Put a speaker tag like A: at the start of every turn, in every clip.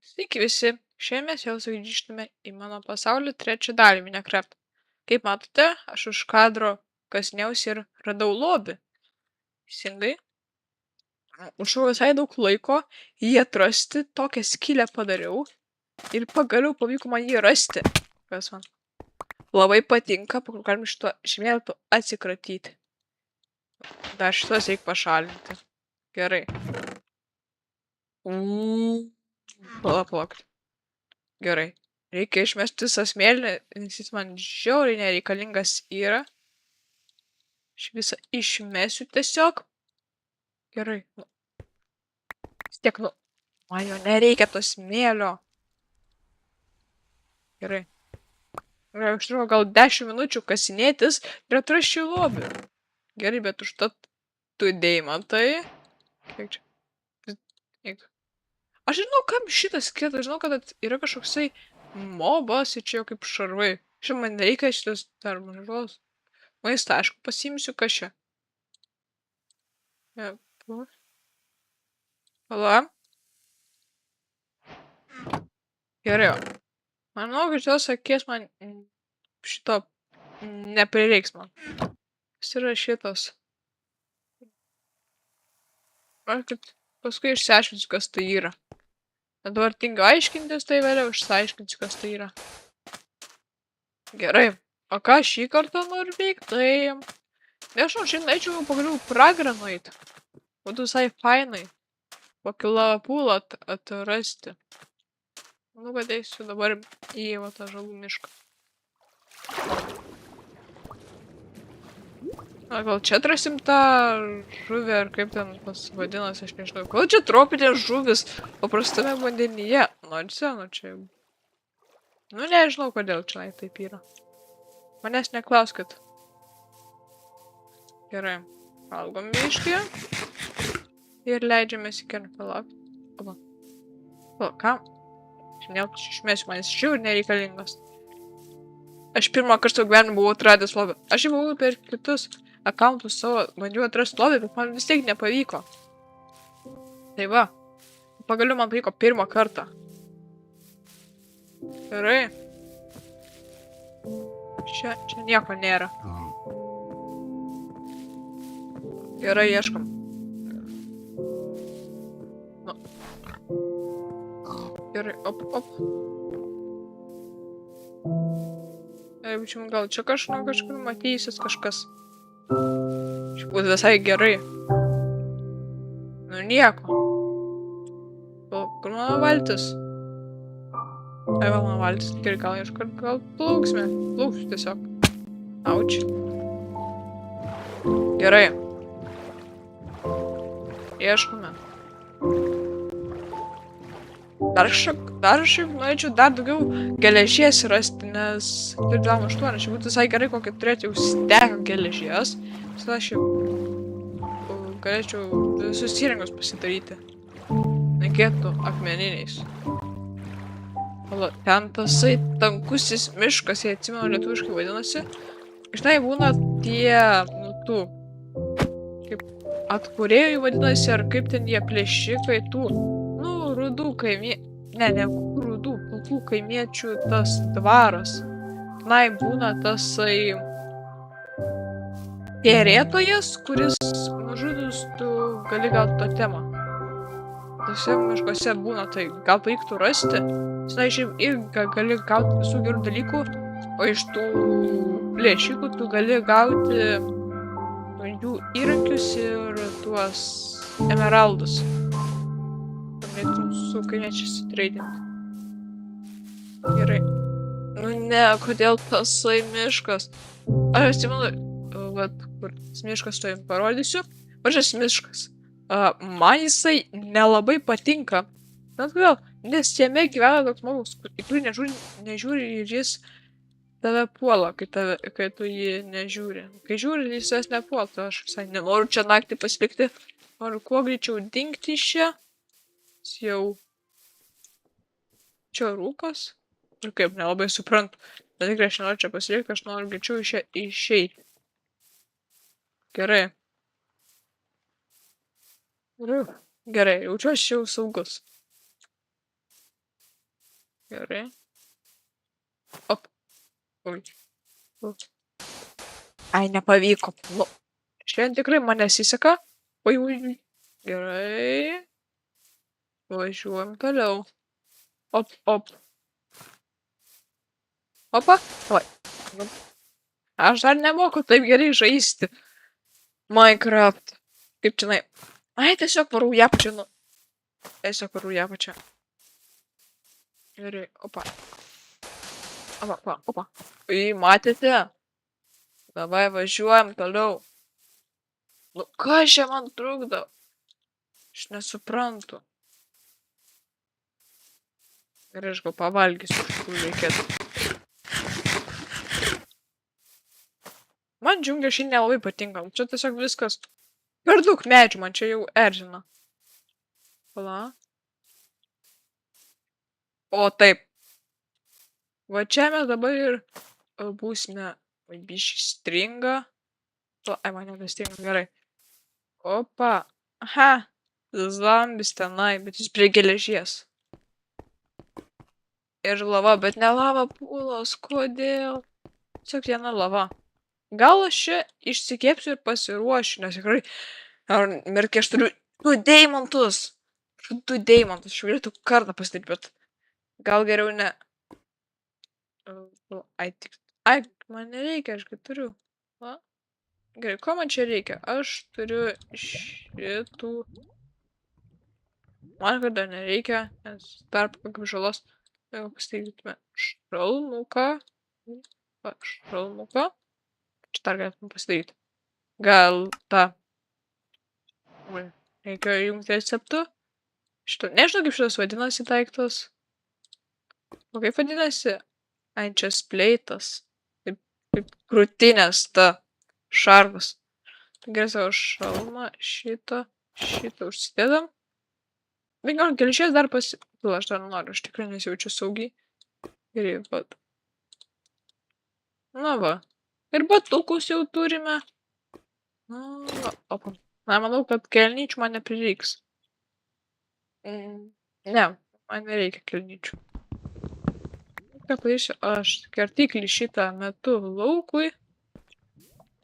A: Sveiki visi, šiandien mes vėl sugrįžtame į mano pasaulio trečią dalį Minecraft. Kaip matote, aš už kadro kasinėjausi ir radau lobį. Teisingai. Užšau visai daug laiko jį atrasti, tokią skylę padariau ir pagaliau pavyko man jį rasti. Kas man labai patinka, galim šito žemėlapiu atsikratyti. Dar šitos reikia pašalinti. Gerai. Palauk. Gerai. Reikia išmesti visą smėlį, nes jis man žiauriai nereikalingas yra. Aš visą išmesiu tiesiog. Gerai. Vis tiek, man jo nereikia to smėlio. Gerai. Užtruko gal 10 minučių kasinėtis ir atrasčiau lobį. Gerai, bet užtat tu deimantai. Kiek čia? Aš žinau, kam šitas skirtas. Žinau, kad yra kažkoksai mobas ir čia jau kaip šarvai. Šiandien man nereikia šitas dar mažos. Maistą, aišku, pasiimsiu kažką. Pala. Gerai. Manau, kad šios akies man šito neprireiks man. Jis yra šitas. Paskui išsiaiškinsiu, kas tai yra. Dabar tingiu aiškintis, tai vėliau išsiaiškinsiu, kas tai yra. Gerai. O ką šį kartą noriu veikti, tai... Nežinau, šiandien eičiau pagaliau pragarą nueiti. Būtų visai fainai. Kokį lavapūlą atrasti. Manau, kad eisiu dabar į tą žalų mišką. Gal čia atrasim tą žuvį, ar kaip ten vadinasi, aš nežinau. Gal čia tropinės žuvis paprastame vandenyje. Čia jau. Nežinau, kodėl čia taip yra. Manęs neklauskit. Gerai. Valgom miškį. Ir leidžiamės į kelią. Palauk. Ką? Šiandien išmesiu, man jis žiauriai nereikalingas. Aš pirmą kartą gyvenime buvau atradęs lobį. Aš jau buvau per kitus akauntus savo, bandžiau atrasti lobį, bet man vis tiek nepavyko. Tai va. Pagaliau man pavyko pirmą kartą. Gerai. Čia nieko nėra. Gerai, ieškam. Gerai, op. Gal čia kažkur matysis kažkas. Čia būtų visai gerai. Nieko. Kur mano valtis? Va, mano valtis. Gerai, gal plauksime. Plauksiu tiesiog. Auč. Gerai. Ieškome. Dar šiaip norėčiau dar daugiau geležies rasti, nes turiu 28. Šiaip būtų visai gerai kokį turėti jau steką geležies. Tada aš jau galėčiau visus įrengus pasidaryti. Nekėtų akmeniniais. Ten tasai tankusis miškas, jei atsimenu lietuviškai vadinasi. Žinai, būna tie, kaip atkūrėjai vadinasi, ar kaip ten jie plėšikai tų, rudų rudų, pilkų kaimiečių tas dvaras. Tenai būna tasai perėtojas, kuris nužudus tu gali gauti totemą. Tose miškuose būna, tai gal pavyktų rasti. Žinai, šiaip irgi gali gauti visų gerų dalykų, o iš tų plėšikų tu gali gauti jų įrankius ir tuos emeraldus. Reiktų su kaimiečiais treidinti. Gerai. Kodėl tasai miškas? Aš atsimenu, kur tas miškas to jums parodysiu. Pačias miškas. Man jisai nelabai patinka. Bet kodėl? Nes jame gyvena toks žmogus, į kurį nežiūri ir jis tave puola, kai tu jį nežiūri. Kai žiūri, jis jas nepuola, tai aš visai nenoriu čia naktį pasilikti. Noriu kuo greičiau dingti iš čia. Jau čia rūkas. Ir kaip, nelabai suprantu. Bet tikrai aš nenoriu čia pasilikti, aš noriu greičiau iš čia išeiti. Gerai. Gerai, jaučiuosi jau saugus. Gerai. Op. Oi. Ai, nepavyko. Nu. Šiandien tikrai man nesiseka. Oi, oi, oi. Gerai. Važiuojam toliau. Op, op. Opa. Oi. Nu. Aš dar nemoku taip gerai žaisti. Minecraft. Kaip čionai. Ai, tiesiog varau ją pačią. Nu. Tiesiog varau ją pačią. Gerai. Opa. Opa, opa. Oi, matėte? Davai važiuojam toliau. Nu, kas čia man trukdo? Aš nesuprantu. Gerai, aš gal pavalgysiu, iš tikrųjų reikėtų. Man džiunglė šiandien nelabai patinka. Čia tiesiog viskas. Per daug medžių man čia jau erzina. Pala. O taip. Va čia mes dabar ir būsime biškį stringa. Ai, man nebestringa, gerai. Opa. Aha. Zombis tenai, bet jis prie geležies. Ir lava, bet ne lava pūlos. Kodėl? Tiesiog viena lava. Gal aš čia išsikepsiu ir pasiruošiu, nes tikrai... Ar merkė, aš turiu 2 deimantus. 2 deimantus. Aš galėtų kartą pasidaryti, bet... Gal geriau ne... Ai, tik... Ai, man nereikia, aš kai turiu. Va. Gerai, ko man čia reikia? Aš turiu šitų... Man kad dar nereikia, nes dar pakankamai žalos. Jeigu pastatytume šalmuką. Va, šalmuką. Čia dar galėtume pasidaryti. Gal tą... Reikia jungti receptų. Šitą... Nežinau, kaip šitas vadinasi daiktas. O kaip vadinasi? Ai, čia spleitas. Kaip krūtinės ta šarvas. Gerai, savo šalmą. Šitą užsidedam. Bet gal geležies dar pasipila, aš dar noriu, aš tikrai nesijaučiu saugiai. Gerai, pat. Na va. Ir batukus jau turime. Na, va, opa. Na, manau, kad kelnyčių man neprireiks. Ne, man nereikia kelnyčių. Ką padarysiu, aš kertiklį šitą metu laukui.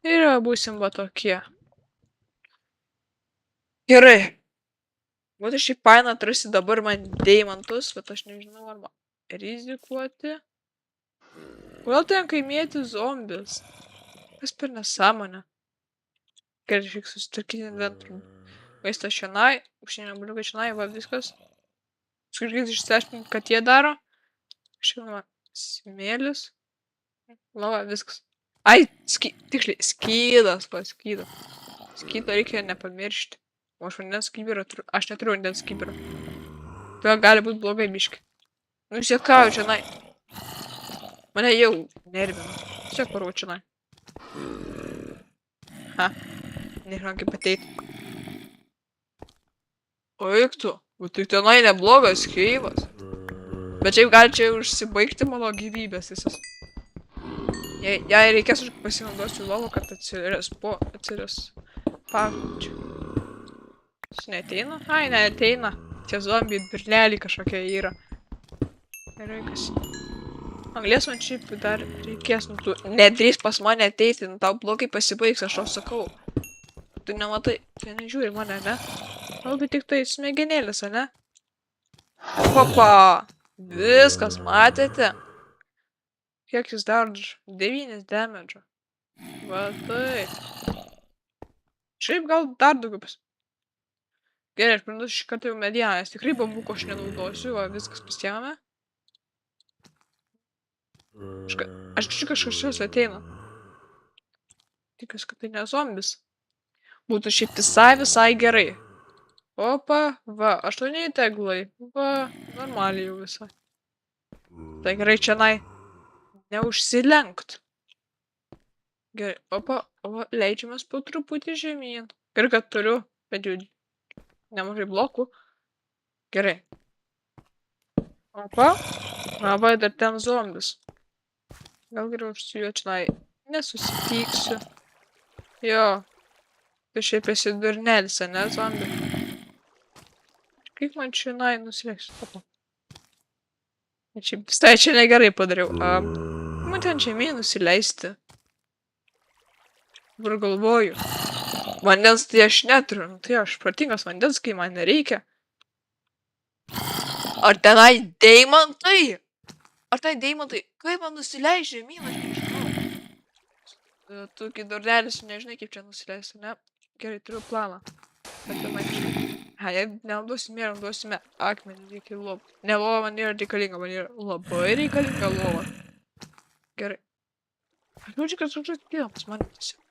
A: Ir būsim va tokie. Gerai. Būtų šiaip faina atrasti dabar man deimantus, bet aš nežinau, ar man rizikuoti. Kodėl tenka įmėti zombis? Kas per nesąmonę? Gerai, reikia susitvarkyti inventorių. Maistas šiandien, užsienio bliukai šiandien, va viskas. Skirkis išsiaiškinti, kad jie daro. Šiandien smėlis. Lava, viskas. Ai, tiksliai, skydas, paskydas. Skydo reikia nepamiršti. O aš vandens kibirą turiu. Aš neturiu vandens kibirą. Tai gali būti blogai biškai. Nu, siekauju čianai. Mane jau nervina. Tiesiog varau čianai. Ha. Nežinau, kaip ateiti. O eik tu. O tik tenai neblogas keivas. Bet šiaip gali čia užsibaigti mano gyvybės visas. Jei reikės, aš pasinaudosiu lovą, kad atsiras pavyzdžiui. Jis neateina? Ai, neateina. Tie zombiai birleliai kažkokie yra. Gerai, kas... Anglės man šiaip dar reikės, nu tu nedrįs pas mane ateiti, nu tau blogai pasibaigs, aš tau sakau. Tu nematai, tu nežiūri mane, ne? Galbūt tik tai smegenėlis, ne? Opa! Viskas, matėte? Kiek jis dar? 9 damage. Va tai. Šiaip gal dar daugiau Gerai, aš prinduosiu šį kartą jau medieną, nes tikrai bambuko aš nenaudosiu, va viskas pasiėmame. Aš čia kažkas ateina. Tikiuosi, kad tai ne zombis. Būtų šiaip visai gerai. Opa, va, 8 teglai. Va, normaliai jau visai. Tai gerai čianai neužsilenkt. Gerai, opa, leidžiamės po truputį žemyn. Gerai, kad turiu, bet jau nemažai blokų. Gerai. Opa. Na, va, dar ten zombis. Gal geriau aš su juo čianai nesusipyksiu. Jo. Tai šiaip esi durnelis, ne, zombi? Kaip man čianai nusileisiu? Opa. Štai čia negerai padariau. Man ten žemyn nusileisti. Dabar galvoju. Vandens tai aš neturiu. Tai aš protingas vandens, kai man nereikia. Ar tenai deimantai? Ar tai deimantai? Kaip man nusileis žemyn, aš nežinau. Tu, kai durnelis, nežinai, kaip čia nusileisti, ne? Gerai, turiu planą. Neduosime, duosime akmenį, reikia lovą. Ne, lova man yra reikalinga, man yra labai reikalinga lova. Gerai. Aš jaučiu, kad sužaidėjom pas mane tiesiog.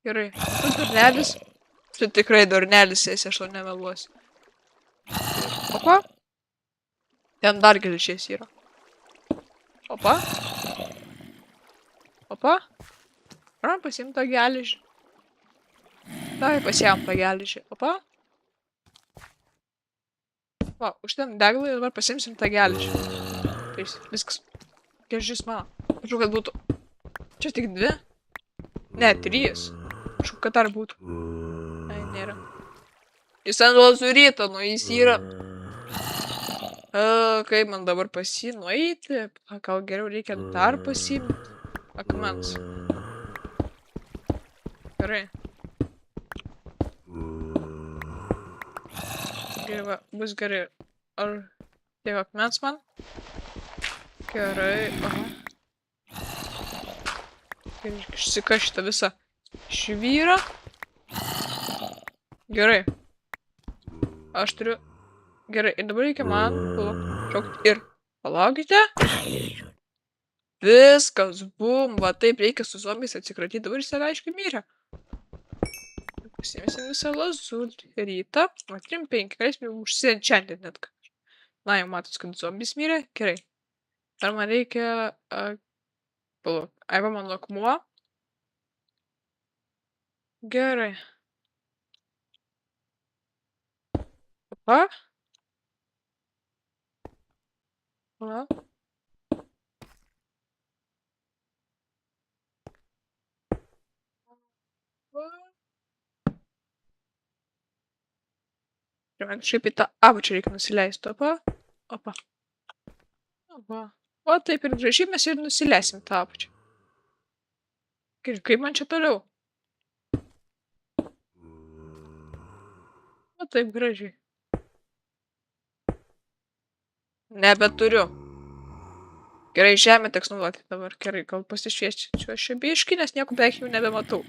A: Gerai, tu durnelis. Tu tikrai durnelis esi, aš to nemeluosiu. Opa. Ten dar geležies yra. Opa. Opa. Ar pasiimt tą geležį? Davai pasiėm tą geležį. Opa. Va, užtem deglai ir dabar pasiimsim tą geležį. Tai viskas. Geležis mano. Prašau, kad būtų. Čia tik 2? Ne, 3. Prašau, kad dar būtų. Ai, nėra. Jis ant lazuryto, nu jis yra. Kaip man dabar pasi nueiti? Gal geriau reikia dar pasiimti akmens. Gerai. Gerai, va, bus gerai. Ar tiek akmens man? Gerai, aha. Gerai, išsika šitą visą švyrą. Gerai. Aš turiu... Gerai, ir dabar reikia man šokti ir... Palaukite. Viskas, bum, va taip reikia su zombiais atsikratyti, dabar jis yra aiškiai mirė. Pasiimsim visą lazurytą. Va, 3-5, galėsime užsienčiantinti net. Na, jau matos, kad zombis mirė. Gerai. Ar man reikia... Palauk, aiva man akmuo. Gerai. Opa. Va. Ir man kažkaip į tą apačią reikia nusileisti. Opa. Opa. Opa. O taip ir gražiai mes ir nusileisim tą apačią. Kaip man čia toliau? O taip gražiai. Nebeturiu. Gerai, žemę teks naudoti dabar. Gerai, gal pasišviesčiau aš biškį, nes nieko beveik jau nebematau.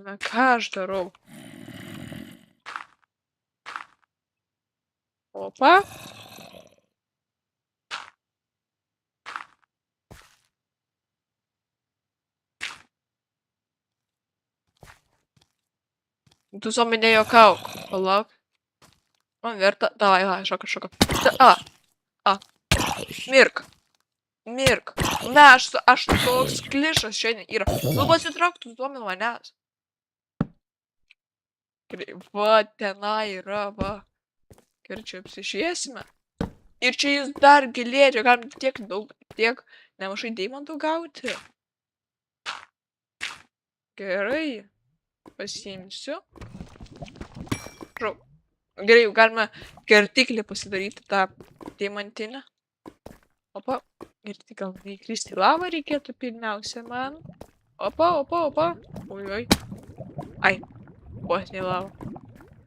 A: Na, ką aš darau? Opa. Tu zombi nejuokauk. Palauk. Man verta. Davai, šoka. Mirk. Mirk. Ne, aš toks klišas šiandien yra. Nu pasitrauk, tu zombi nuo manęs. Gerai, va, tenai yra, va. Gerai, čia apsišviesime. Ir čia jis dar gilėdžia, galim tiek nemažai deimantų gauti. Gerai. Pasiimsiu. Gerai, jau galime kertiklį pasidaryti tą deimantinę. Opa. Ir tik gal neįkristi į lavą reikėtų pirmiausia man. Opa. Oi. Ai. Vos ne lava.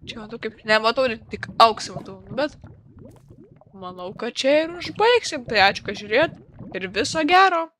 A: Čia matau kaip nematau, tik auksą matau. Bet manau, kad čia ir užbaigsim. Tai ačiū, kad žiūrėjot. Ir viso gero.